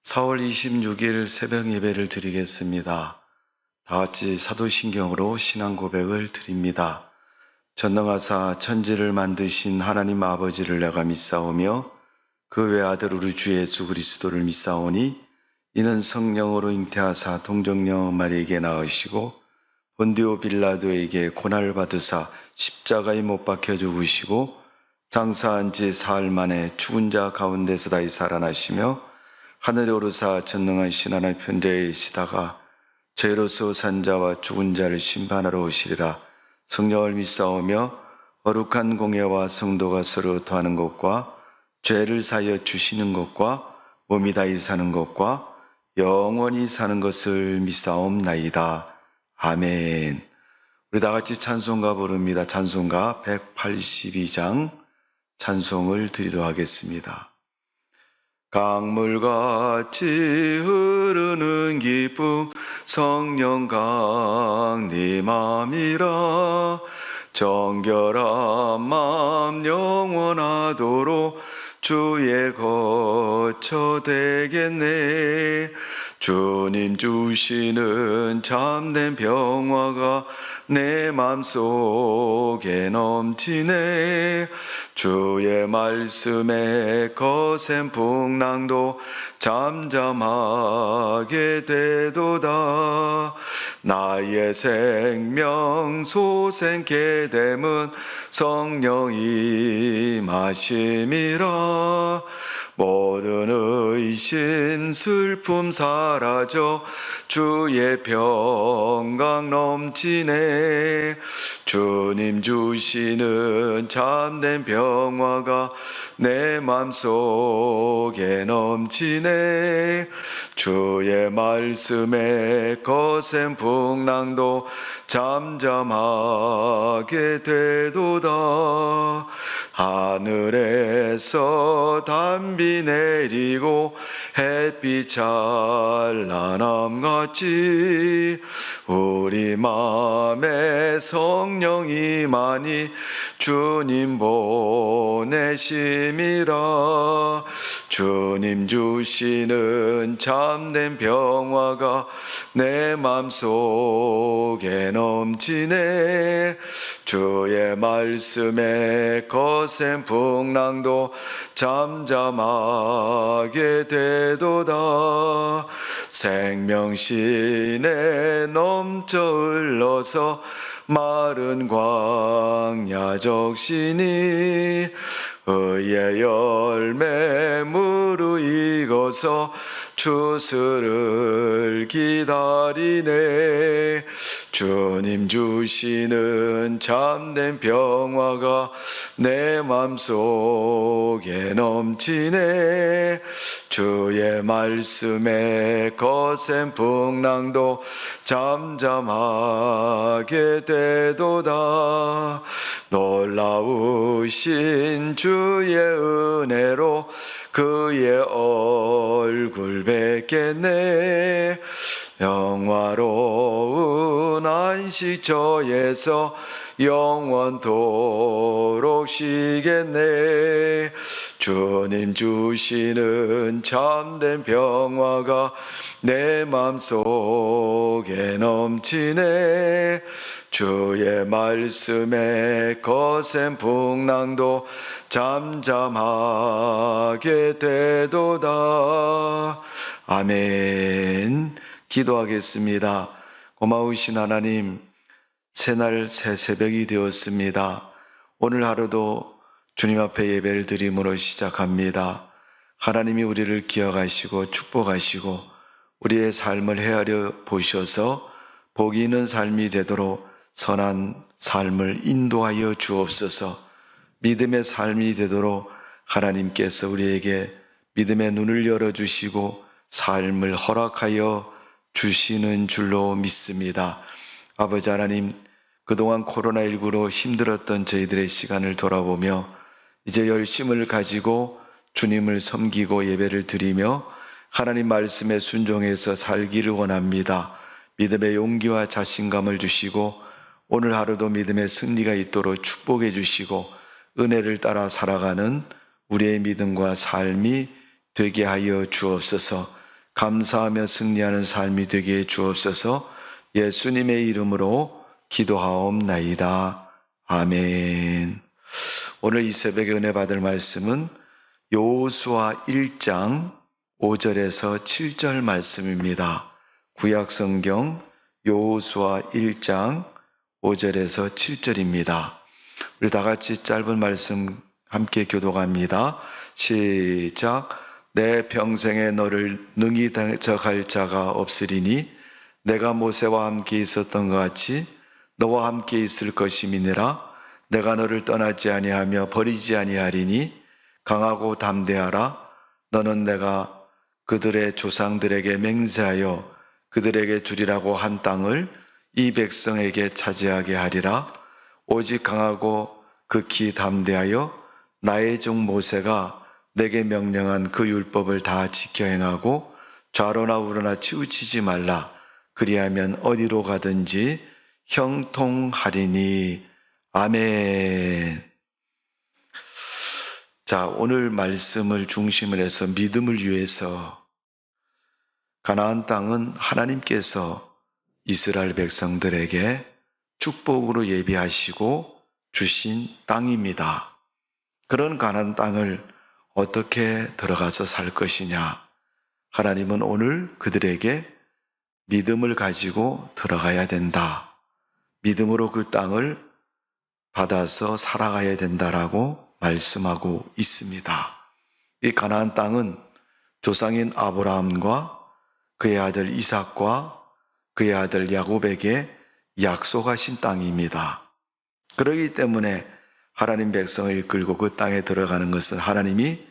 4월 26일 새벽 예배를 드리겠습니다. 다 같이 사도신경으로 신앙 고백을 드립니다. 전능하사 천지를 만드신 하나님 아버지를 내가 믿사오며 그 외아들 우리 주 예수 그리스도를 믿사오니 이는 성령으로 잉태하사 동정녀 마리에게 낳으시고 본디오 빌라도에게 고난을 받으사 십자가에 못 박혀 죽으시고 장사한 지 사흘 만에 죽은 자 가운데서 다시 살아나시며 하늘에 오르사 전능한 신하의 편대에 계시다가 죄로서 산 자와 죽은 자를 심판하러 오시리라. 성령을 믿사오며 거룩한 공예와 성도가 서로 더하는 것과 죄를 사하여 주시는 것과 몸이 다시 사는 것과 영원히 사는 것을 믿사옵나이다. 아멘. 우리 다 같이 찬송가 부릅니다. 찬송가 182장 찬송을 드리도록 하겠습니다. 강물같이 흐르는 기쁨 성령 강림함이라. 정결한 마음 영원하도록 주의 거처 되겠네. 주님 주시는 참된 평화가 내 맘속에 넘치네. 주의 말씀에 거센 풍랑도 잠잠하게 되도다. 나의 생명 소생케 됨은 성령이 마심이라. 모든 의심 슬픔 사라져 주의 평강 넘치네. 주님 주시는 참된 평화가 내 맘속에 넘치네. 주의 말씀에 거센 풍랑도 잠잠하게 되도다. 하늘에서 단비 내리고 햇빛 찬란함같이 우리 마음에 성령이 많이 주님 보내심이라. 주님 주시는 참된 평화가 내 맘속에 넘치네. 주의 말씀에 거센 풍랑도 잠잠하게 되도다. 생명신에 넘쳐 흘러서 마른 광야 적시니 의의 열매 무르익어서 추수를 기다리네. 주님 주시는 참된 평화가 내 맘속에 넘치네. 주의 말씀에 거센 풍랑도 잠잠하게 되도다. 놀라우신 주의 은혜로 그의 얼굴 뵙겠네. 영화로운 안식처에서 영원토록 쉬겠네. 주님 주시는 참된 평화가 내 맘속에 넘치네. 주의 말씀에 거센 풍랑도 잠잠하게 되도다. 아멘. 기도하겠습니다. 고마우신 하나님, 새날 새 새벽이 되었습니다. 오늘 하루도 주님 앞에 예배를 드림으로 시작합니다. 하나님이 우리를 기억하시고 축복하시고 우리의 삶을 헤아려 보셔서 복이 있는 삶이 되도록 선한 삶을 인도하여 주옵소서. 믿음의 삶이 되도록 하나님께서 우리에게 믿음의 눈을 열어주시고 삶을 허락하여 주시는 줄로 믿습니다. 아버지 하나님, 그동안 코로나19로 힘들었던 저희들의 시간을 돌아보며 이제 열심을 가지고 주님을 섬기고 예배를 드리며 하나님 말씀에 순종해서 살기를 원합니다. 믿음의 용기와 자신감을 주시고 오늘 하루도 믿음의 승리가 있도록 축복해 주시고 은혜를 따라 살아가는 우리의 믿음과 삶이 되게 하여 주옵소서. 감사하며 승리하는 삶이 되게 해 주옵소서. 예수님의 이름으로 기도하옵나이다. 아멘. 오늘 이 새벽에 은혜 받을 말씀은 여호수아 1장 5절에서 7절 말씀입니다. 구약성경 여호수아 1장 5절에서 7절입니다. 우리 다 같이 짧은 말씀 함께 교독합니다. 시작. 내 평생에 너를 능히 대적할 자가 없으리니 내가 모세와 함께 있었던 것 같이 너와 함께 있을 것임이니라. 내가 너를 떠나지 아니하며 버리지 아니하리니 강하고 담대하라. 너는 내가 그들의 조상들에게 맹세하여 그들에게 주리라고 한 땅을 이 백성에게 차지하게 하리라. 오직 강하고 극히 담대하여 나의 종 모세가 내게 명령한 그 율법을 다 지켜 행하고 좌로나 우로나 치우치지 말라. 그리하면 어디로 가든지 형통하리니. 아멘. 자, 오늘 말씀을 중심으로 해서 믿음을 위해서 가나안 땅은 하나님께서 이스라엘 백성들에게 축복으로 예비하시고 주신 땅입니다. 그런 가나안 땅을 어떻게 들어가서 살 것이냐? 하나님은 오늘 그들에게 믿음을 가지고 들어가야 된다. 믿음으로 그 땅을 받아서 살아가야 된다라고 말씀하고 있습니다. 이 가나안 땅은 조상인 아브라함과 그의 아들 이삭과 그의 아들 야곱에게 약속하신 땅입니다. 그렇기 때문에 하나님 백성을 이끌고 그 땅에 들어가는 것은 하나님이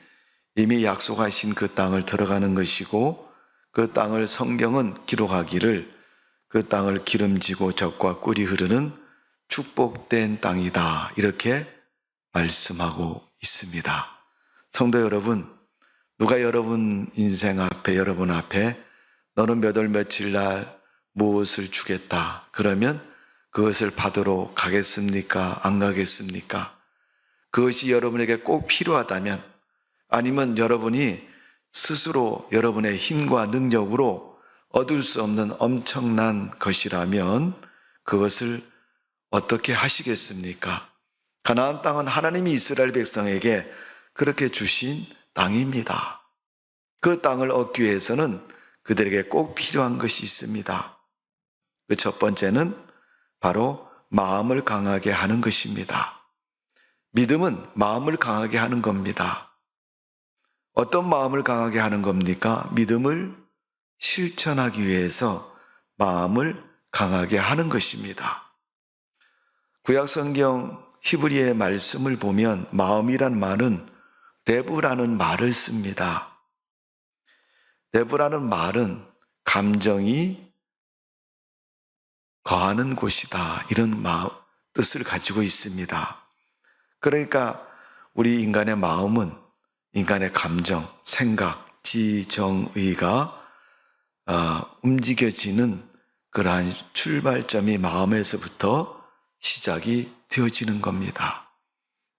이미 약속하신 그 땅을 들어가는 것이고, 그 땅을 성경은 기록하기를 그 땅을 기름지고 젖과 꿀이 흐르는 축복된 땅이다, 이렇게 말씀하고 있습니다. 성도 여러분, 누가 여러분 인생 앞에, 여러분 앞에 너는 몇 월 며칠 날 무엇을 주겠다 그러면 그것을 받으러 가겠습니까? 안 가겠습니까? 그것이 여러분에게 꼭 필요하다면, 아니면 여러분이 스스로 여러분의 힘과 능력으로 얻을 수 없는 엄청난 것이라면 그것을 어떻게 하시겠습니까? 가나안 땅은 하나님이 이스라엘 백성에게 그렇게 주신 땅입니다. 그 땅을 얻기 위해서는 그들에게 꼭 필요한 것이 있습니다. 그 첫 번째는 바로 마음을 강하게 하는 것입니다. 믿음은 마음을 강하게 하는 겁니다. 어떤 마음을 강하게 하는 겁니까? 믿음을 실천하기 위해서 마음을 강하게 하는 것입니다. 구약성경 히브리의 말씀을 보면 마음이란 말은 레브라는 말을 씁니다. 레브라는 말은 감정이 거하는 곳이다, 이런 뜻을 가지고 있습니다. 그러니까 우리 인간의 마음은 인간의 감정, 생각, 지정의가 움직여지는 그러한 출발점이 마음에서부터 시작이 되어지는 겁니다.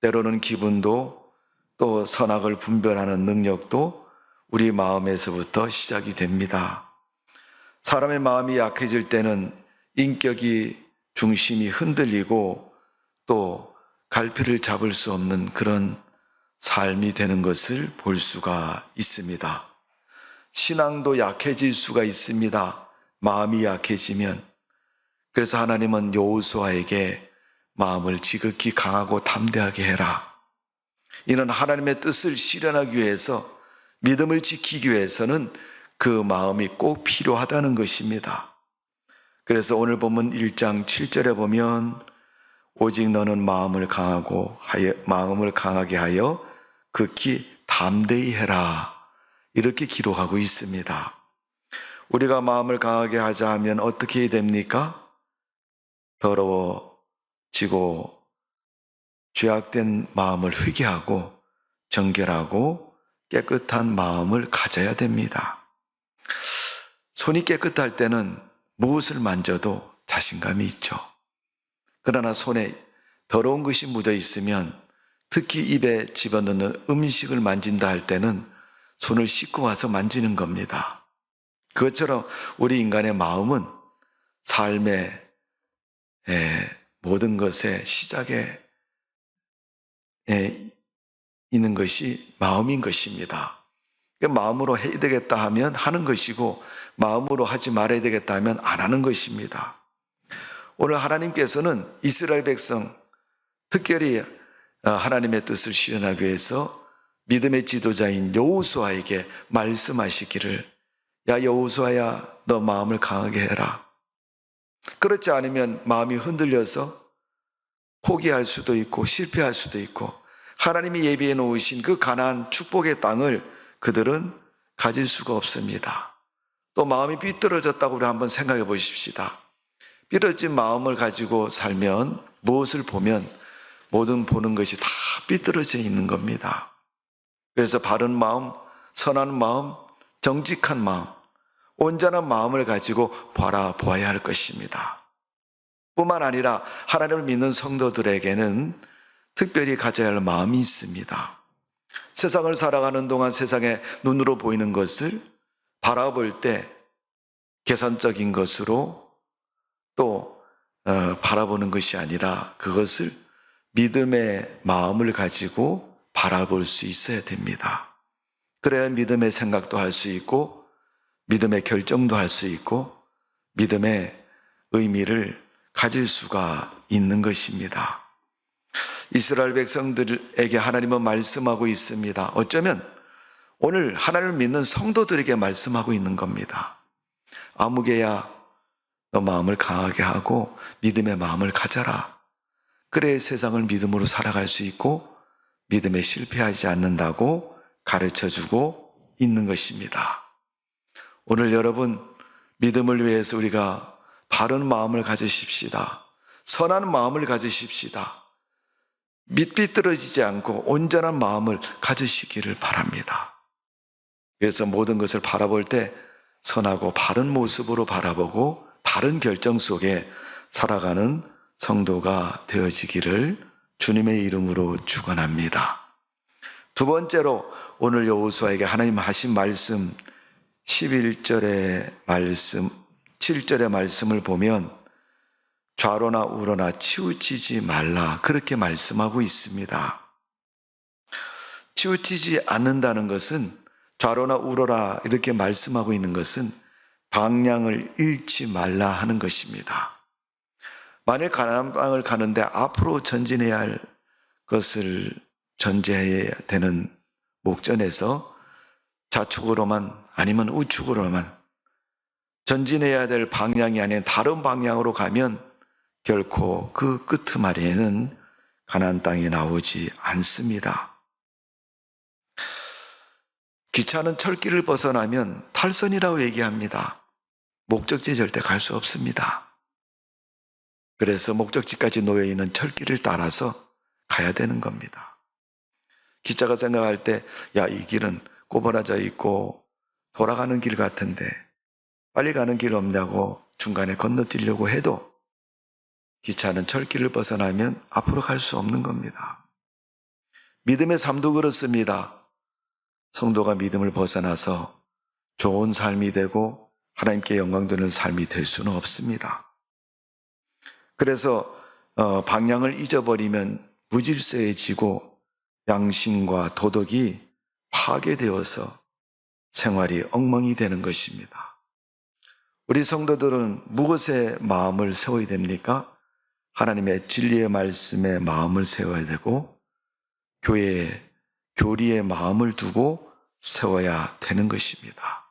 때로는 기분도 또 선악을 분별하는 능력도 우리 마음에서부터 시작이 됩니다. 사람의 마음이 약해질 때는 인격이 중심이 흔들리고 또 갈피를 잡을 수 없는 그런 삶이 되는 것을 볼 수가 있습니다. 신앙도 약해질 수가 있습니다. 마음이 약해지면. 그래서 하나님은 여호수아에게 마음을 지극히 강하고 담대하게 해라. 이는 하나님의 뜻을 실현하기 위해서, 믿음을 지키기 위해서는 그 마음이 꼭 필요하다는 것입니다. 그래서 오늘 본문 1장 7절에 보면 오직 너는 마음을 강하게 하여 극히 담대히 해라, 이렇게 기록하고 있습니다. 우리가 마음을 강하게 하자 하면 어떻게 해야 됩니까? 더러워지고 죄악된 마음을 회개하고 정결하고 깨끗한 마음을 가져야 됩니다. 손이 깨끗할 때는 무엇을 만져도 자신감이 있죠. 그러나 손에 더러운 것이 묻어 있으면, 특히 입에 집어넣는 음식을 만진다 할 때는 손을 씻고 와서 만지는 겁니다. 그것처럼 우리 인간의 마음은 삶의 모든 것의 시작에 있는 것이 마음인 것입니다. 마음으로 해야 되겠다 하면 하는 것이고 마음으로 하지 말아야 되겠다 하면 안 하는 것입니다. 오늘 하나님께서는 이스라엘 백성, 특별히 하나님의 뜻을 실현하기 위해서 믿음의 지도자인 여호수아에게 말씀하시기를, 야 여호수아야, 너 마음을 강하게 해라. 그렇지 않으면 마음이 흔들려서 포기할 수도 있고 실패할 수도 있고 하나님이 예비해 놓으신 그 가나안 축복의 땅을 그들은 가질 수가 없습니다. 또 마음이 삐뚤어졌다고 우리 한번 생각해 보십시다. 삐뚤어진 마음을 가지고 살면 무엇을 보면 모든 보는 것이 다 삐뚤어져 있는 겁니다. 그래서 바른 마음, 선한 마음, 정직한 마음, 온전한 마음을 가지고 바라보아야 할 것입니다. 뿐만 아니라 하나님을 믿는 성도들에게는 특별히 가져야 할 마음이 있습니다. 세상을 살아가는 동안 세상에 눈으로 보이는 것을 바라볼 때 계산적인 것으로 또 바라보는 것이 아니라 그것을 믿음의 마음을 가지고 바라볼 수 있어야 됩니다. 그래야 믿음의 생각도 할 수 있고 믿음의 결정도 할 수 있고 믿음의 의미를 가질 수가 있는 것입니다. 이스라엘 백성들에게 하나님은 말씀하고 있습니다. 어쩌면 오늘 하나님을 믿는 성도들에게 말씀하고 있는 겁니다. 아무개야, 너 마음을 강하게 하고 믿음의 마음을 가져라. 그래야 세상을 믿음으로 살아갈 수 있고 믿음에 실패하지 않는다고 가르쳐주고 있는 것입니다. 오늘 여러분, 믿음을 위해서 우리가 바른 마음을 가지십시다. 선한 마음을 가지십시다. 삐뚤어지지 않고 온전한 마음을 가지시기를 바랍니다. 그래서 모든 것을 바라볼 때 선하고 바른 모습으로 바라보고 바른 결정 속에 살아가는 성도가 되어지기를 주님의 이름으로 축원합니다. 두 번째로 오늘 여호수아에게 하나님 하신 말씀 11절의 말씀, 7절의 말씀을 보면 좌로나 우로나 치우치지 말라, 그렇게 말씀하고 있습니다. 치우치지 않는다는 것은, 좌로나 우로라 이렇게 말씀하고 있는 것은 방향을 잃지 말라 하는 것입니다. 만일 가나안 땅을 가는데 앞으로 전진해야 할 것을 전제해야 되는 목전에서 좌측으로만 아니면 우측으로만 전진해야 될 방향이 아닌 다른 방향으로 가면 결코 그 끄트머리에는 가나안 땅이 나오지 않습니다. 기차는 철길을 벗어나면 탈선이라고 얘기합니다. 목적지에 절대 갈 수 없습니다. 그래서 목적지까지 놓여 있는 철길을 따라서 가야 되는 겁니다. 기차가 생각할 때, 야, 이 길은 꼬부라져 있고 돌아가는 길 같은데 빨리 가는 길 없냐고 중간에 건너뛰려고 해도 기차는 철길을 벗어나면 앞으로 갈 수 없는 겁니다. 믿음의 삶도 그렇습니다. 성도가 믿음을 벗어나서 좋은 삶이 되고 하나님께 영광 되는 삶이 될 수는 없습니다. 그래서 방향을 잊어버리면 무질서해지고 양심과 도덕이 파괴되어서 생활이 엉망이 되는 것입니다. 우리 성도들은 무엇에 마음을 세워야 됩니까? 하나님의 진리의 말씀에 마음을 세워야 되고 교회에 교리의 마음을 두고 세워야 되는 것입니다.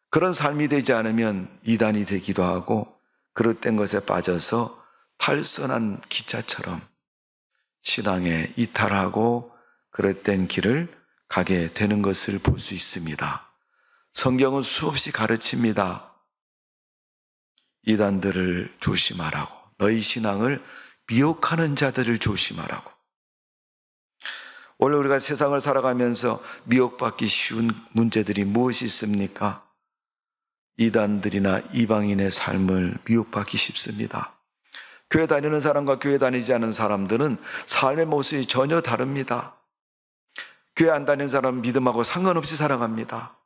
그런 삶이 되지 않으면 이단이 되기도 하고 그릇된 것에 빠져서 탈선한 기차처럼 신앙에 이탈하고 그릇된 길을 가게 되는 것을 볼 수 있습니다. 성경은 수없이 가르칩니다. 이단들을 조심하라고, 너희 신앙을 미혹하는 자들을 조심하라고. 오늘 우리가 세상을 살아가면서 미혹받기 쉬운 문제들이 무엇이 있습니까? 이단들이나 이방인의 삶을 미혹받기 쉽습니다. 교회 다니는 사람과 교회 다니지 않은 사람들은 삶의 모습이 전혀 다릅니다. 교회 안 다니는 사람은 믿음하고 상관없이 살아갑니다.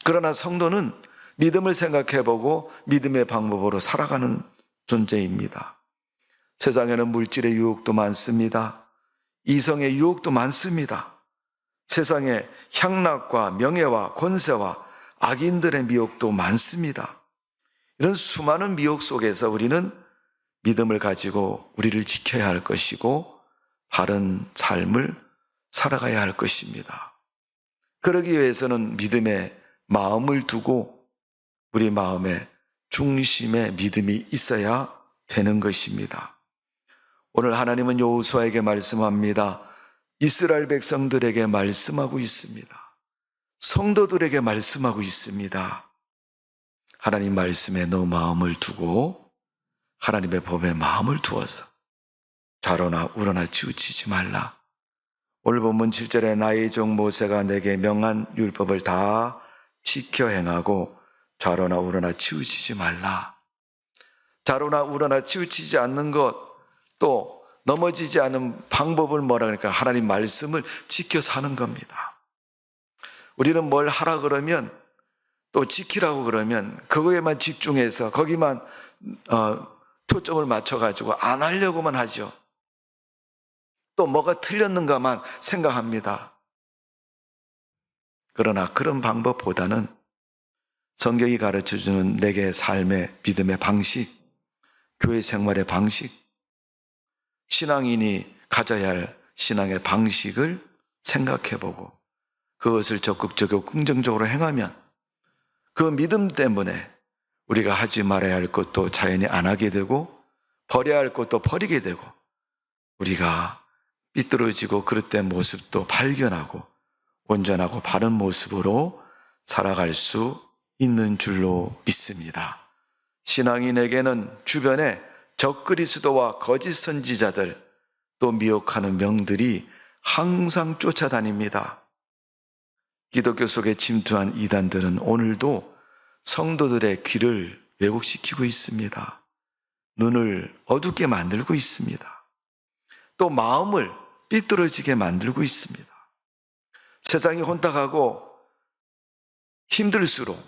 그러나 성도는 믿음을 생각해보고 믿음의 방법으로 살아가는 존재입니다. 세상에는 물질의 유혹도 많습니다. 이성의 유혹도 많습니다. 세상에 향락과 명예와 권세와 악인들의 미혹도 많습니다. 이런 수많은 미혹 속에서 우리는 믿음을 가지고 우리를 지켜야 할 것이고 바른 삶을 살아가야 할 것입니다. 그러기 위해서는 믿음의 마음을 두고 우리 마음의 중심에 믿음이 있어야 되는 것입니다. 오늘 하나님은 여호수아에게 말씀합니다. 이스라엘 백성들에게 말씀하고 있습니다. 성도들에게 말씀하고 있습니다. 하나님 말씀에 너 마음을 두고 하나님의 법에 마음을 두어서 좌로나 우로나 치우치지 말라. 오늘 본문 7절에 나의 종 모세가 내게 명한 율법을 다 지켜 행하고 좌로나 우로나 치우치지 말라. 좌로나 우로나 치우치지 않는 것, 또 넘어지지 않은 방법을 뭐라 그러니까 하나님 말씀을 지켜 사는 겁니다. 우리는 뭘 하라 그러면 또 지키라고 그러면 그거에만 집중해서 거기만 초점을 맞춰가지고 안 하려고만 하죠. 또 뭐가 틀렸는가만 생각합니다. 그러나 그런 방법보다는 성경이 가르쳐주는 내게 삶의 믿음의 방식, 교회 생활의 방식, 신앙인이 가져야 할 신앙의 방식을 생각해보고 그것을 적극적이고 긍정적으로 행하면 그 믿음 때문에 우리가 하지 말아야 할 것도 자연히 안 하게 되고 버려야 할 것도 버리게 되고 우리가 삐뚤어지고 그릇된 모습도 발견하고 온전하고 바른 모습으로 살아갈 수 있는 줄로 믿습니다. 신앙인에게는 주변에 적그리스도와 거짓 선지자들 또 미혹하는 명들이 항상 쫓아다닙니다. 기독교 속에 침투한 이단들은 오늘도 성도들의 귀를 왜곡시키고 있습니다. 눈을 어둡게 만들고 있습니다. 또 마음을 삐뚤어지게 만들고 있습니다. 세상이 혼탁하고 힘들수록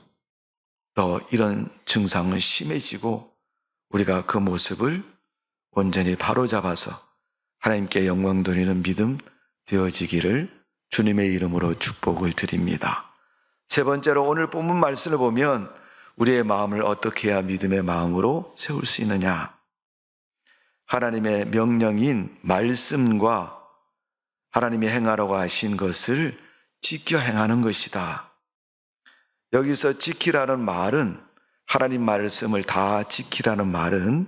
더 이런 증상은 심해지고 우리가 그 모습을 온전히 바로잡아서 하나님께 영광 돌리는 믿음 되어지기를 주님의 이름으로 축복을 드립니다. 세 번째로 오늘 본문 말씀을 보면 우리의 마음을 어떻게 해야 믿음의 마음으로 세울 수 있느냐. 하나님의 명령인 말씀과 하나님이 행하라고 하신 것을 지켜 행하는 것이다. 여기서 지키라는 말은 하나님 말씀을 다 지키라는 말은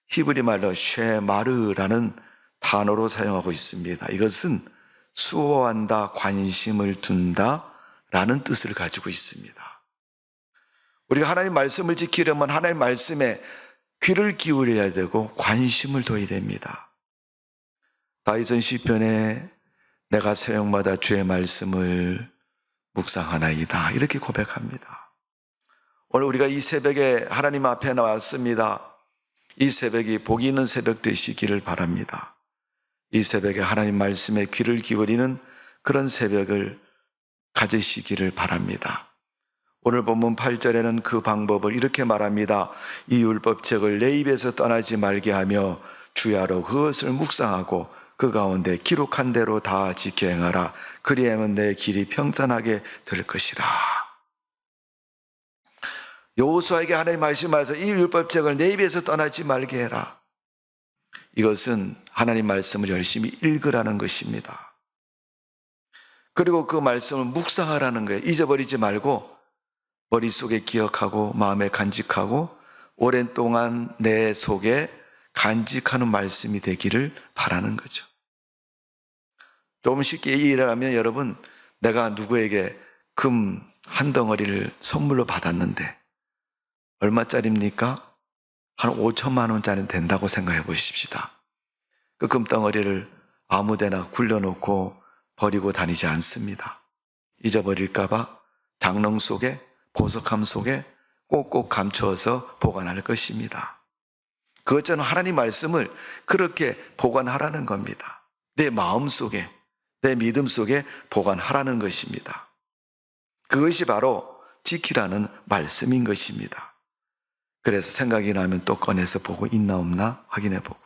히브리 말로 쉐마르라는 단어로 사용하고 있습니다. 이것은 수호한다, 관심을 둔다 라는 뜻을 가지고 있습니다. 우리가 하나님 말씀을 지키려면 하나님 말씀에 귀를 기울여야 되고 관심을 둬야 됩니다. 다윗은 시편에 내가 새벽마다 주의 말씀을 묵상하나이다 이렇게 고백합니다. 오늘 우리가 이 새벽에 하나님 앞에 나왔습니다. 이 새벽이 복이 있는 새벽 되시기를 바랍니다. 이 새벽에 하나님 말씀에 귀를 기울이는 그런 새벽을 가지시기를 바랍니다. 오늘 본문 8절에는 그 방법을 이렇게 말합니다. 이 율법책을 내 입에서 떠나지 말게 하며 주야로 그것을 묵상하고 그 가운데 기록한 대로 다 지켜 행하라. 그리하면 내 길이 평탄하게 될 것이라. 여호수아에게 하나님 말씀하셔서 이 율법책을 내 입에서 떠나지 말게 해라. 이것은 하나님 말씀을 열심히 읽으라는 것입니다. 그리고 그 말씀을 묵상하라는 거예요. 잊어버리지 말고 머릿속에 기억하고 마음에 간직하고 오랜 동안 내 속에 간직하는 말씀이 되기를 바라는 거죠. 조금 쉽게 이해를 하면 여러분, 내가 누구에게 금 한 덩어리를 선물로 받았는데 얼마짜리입니까? 한 5천만 원짜리 된다고 생각해 보십시다. 그 금덩어리를 아무데나 굴려놓고 버리고 다니지 않습니다. 잊어버릴까 봐 장롱 속에 보석함 속에 꼭꼭 감추어서 보관할 것입니다. 그것처럼 하나님 말씀을 그렇게 보관하라는 겁니다. 내 마음 속에, 내 믿음 속에 보관하라는 것입니다. 그것이 바로 지키라는 말씀인 것입니다. 그래서 생각이 나면 또 꺼내서 보고 있나 없나 확인해 보고,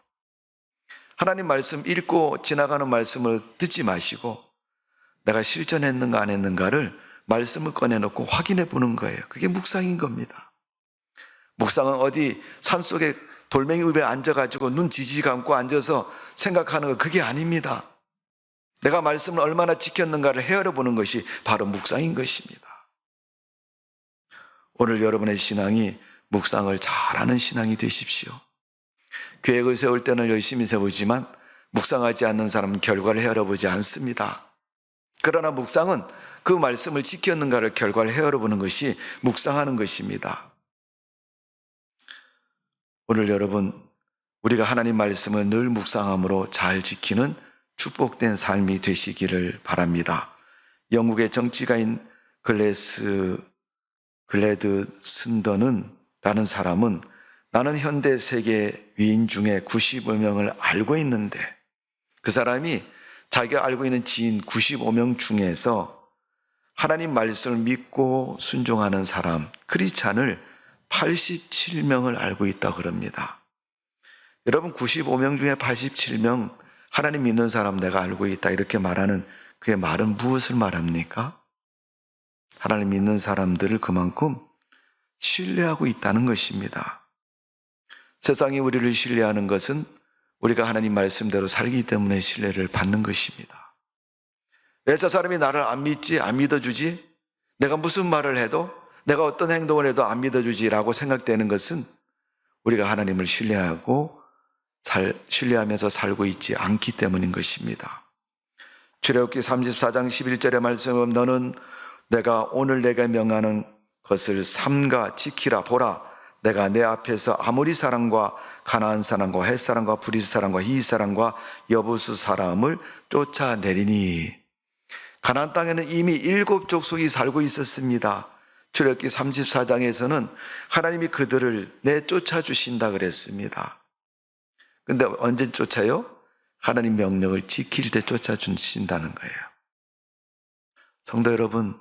하나님 말씀 읽고 지나가는 말씀을 듣지 마시고 내가 실천했는가 안 했는가를 말씀을 꺼내놓고 확인해 보는 거예요. 그게 묵상인 겁니다. 묵상은 어디 산속에 돌멩이 위에 앉아가지고 눈 지지 감고 앉아서 생각하는 거, 그게 아닙니다. 내가 말씀을 얼마나 지켰는가를 헤아려 보는 것이 바로 묵상인 것입니다. 오늘 여러분의 신앙이 묵상을 잘하는 신앙이 되십시오. 계획을 세울 때는 열심히 세우지만 묵상하지 않는 사람은 결과를 헤아려 보지 않습니다. 그러나 묵상은 그 말씀을 지켰는가를 결과를 헤아려 보는 것이 묵상하는 것입니다. 오늘 여러분, 우리가 하나님 말씀을 늘 묵상함으로 잘 지키는 축복된 삶이 되시기를 바랍니다. 영국의 정치가인 글래드 순던은 라는 사람은 나는 현대 세계 위인 중에 95명을 알고 있는데, 그 사람이 자기가 알고 있는 지인 95명 중에서 하나님 말씀을 믿고 순종하는 사람, 크리스찬을 87명을 알고 있다고 그럽니다. 여러분, 95명 중에 87명 하나님 믿는 사람 내가 알고 있다 이렇게 말하는 그의 말은 무엇을 말합니까? 하나님 믿는 사람들을 그만큼 신뢰하고 있다는 것입니다. 세상이 우리를 신뢰하는 것은 우리가 하나님 말씀대로 살기 때문에 신뢰를 받는 것입니다. 왜 저 사람이 나를 안 믿지? 안 믿어주지? 내가 무슨 말을 해도, 내가 어떤 행동을 해도 안 믿어주지라고 생각되는 것은 우리가 하나님을 신뢰하면서 살고 있지 않기 때문인 것입니다. 출애굽기 34장 11절의 말씀은 너는 내가 오늘 내게 명하는 것을 삼가 지키라. 보라, 내가 내 앞에서 아모리 사람과 가나안 사람과 헷 사람과 브리스 사람과 히 사람과 여부스 사람을 쫓아내리니. 가나안 땅에는 이미 7족속이 살고 있었습니다. 출애굽기 34장에서는 하나님이 그들을 내쫓아 주신다 그랬습니다. 근데 언제 쫓아요? 하나님 명령을 지킬 때 쫓아 주신다는 거예요. 성도 여러분,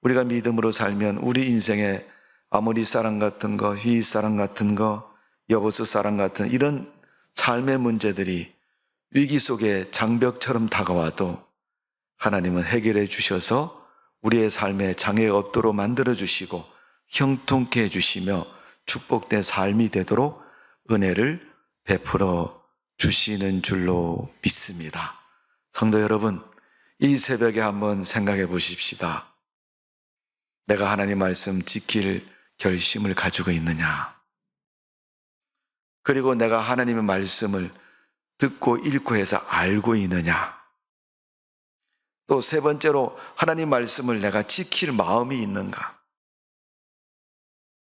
우리가 믿음으로 살면 우리 인생에 아모리 사람 같은 거, 휘 사람 같은 거, 여보스 사람 같은 이런 삶의 문제들이 위기 속에 장벽처럼 다가와도 하나님은 해결해 주셔서 우리의 삶에 장애가 없도록 만들어 주시고 형통케 해 주시며 축복된 삶이 되도록 은혜를 베풀어 주시는 줄로 믿습니다. 성도 여러분, 이 새벽에 한번 생각해 보십시다. 내가 하나님 말씀 지킬 결심을 가지고 있느냐? 그리고 내가 하나님의 말씀을 듣고 읽고 해서 알고 있느냐? 또 세 번째로 하나님 말씀을 내가 지킬 마음이 있는가?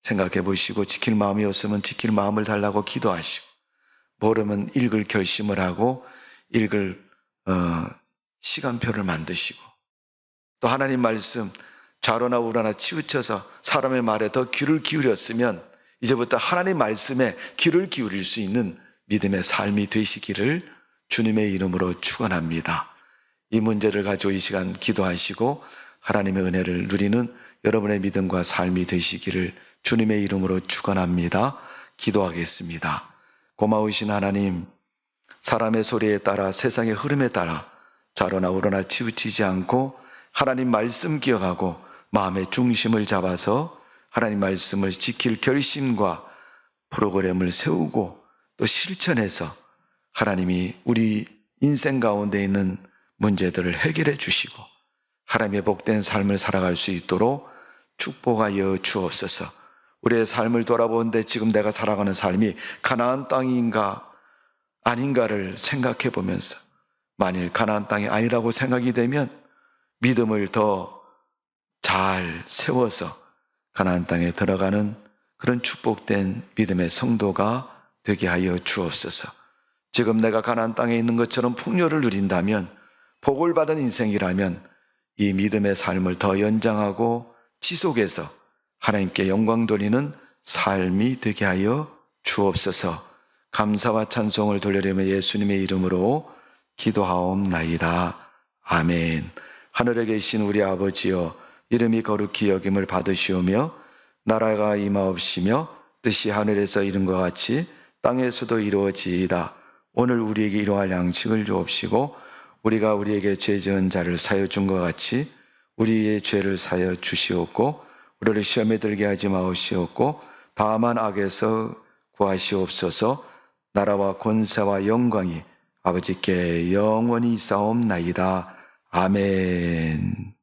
생각해 보시고, 지킬 마음이 없으면 지킬 마음을 달라고 기도하시고, 모르면 읽을 결심을 하고 읽을 시간표를 만드시고, 또 하나님 말씀 좌로나 우로나 치우쳐서 사람의 말에 더 귀를 기울였으면 이제부터 하나님 말씀에 귀를 기울일 수 있는 믿음의 삶이 되시기를 주님의 이름으로 축원합니다. 이 문제를 가지고 이 시간 기도하시고 하나님의 은혜를 누리는 여러분의 믿음과 삶이 되시기를 주님의 이름으로 축원합니다. 기도하겠습니다. 고마우신 하나님, 사람의 소리에 따라 세상의 흐름에 따라 좌로나 우로나 치우치지 않고 하나님 말씀 기억하고 마음의 중심을 잡아서 하나님 말씀을 지킬 결심과 프로그램을 세우고 또 실천해서 하나님이 우리 인생 가운데 있는 문제들을 해결해 주시고 하나님의 복된 삶을 살아갈 수 있도록 축복하여 주옵소서. 우리의 삶을 돌아보는데 지금 내가 살아가는 삶이 가나안 땅인가 아닌가를 생각해 보면서, 만일 가나안 땅이 아니라고 생각이 되면 믿음을 더 잘 세워서 가나안 땅에 들어가는 그런 축복된 믿음의 성도가 되게 하여 주옵소서. 지금 내가 가나안 땅에 있는 것처럼 풍요를 누린다면, 복을 받은 인생이라면 이 믿음의 삶을 더 연장하고 지속해서 하나님께 영광 돌리는 삶이 되게 하여 주옵소서. 감사와 찬송을 돌리려며 예수님의 이름으로 기도하옵나이다. 아멘. 하늘에 계신 우리 아버지여, 이름이 거룩히 여김을 받으시오며 나라가 임하옵시며 뜻이 하늘에서 이룬 것 같이 땅에서도 이루어지이다. 오늘 우리에게 일용할 양식을 주옵시고 우리가 우리에게 죄 지은 자를 사여 준 것 같이 우리의 죄를 사여 주시옵고 우리를 시험에 들게 하지 마옵시옵고 다만 악에서 구하시옵소서. 나라와 권세와 영광이 아버지께 영원히 있사옵나이다. 아멘.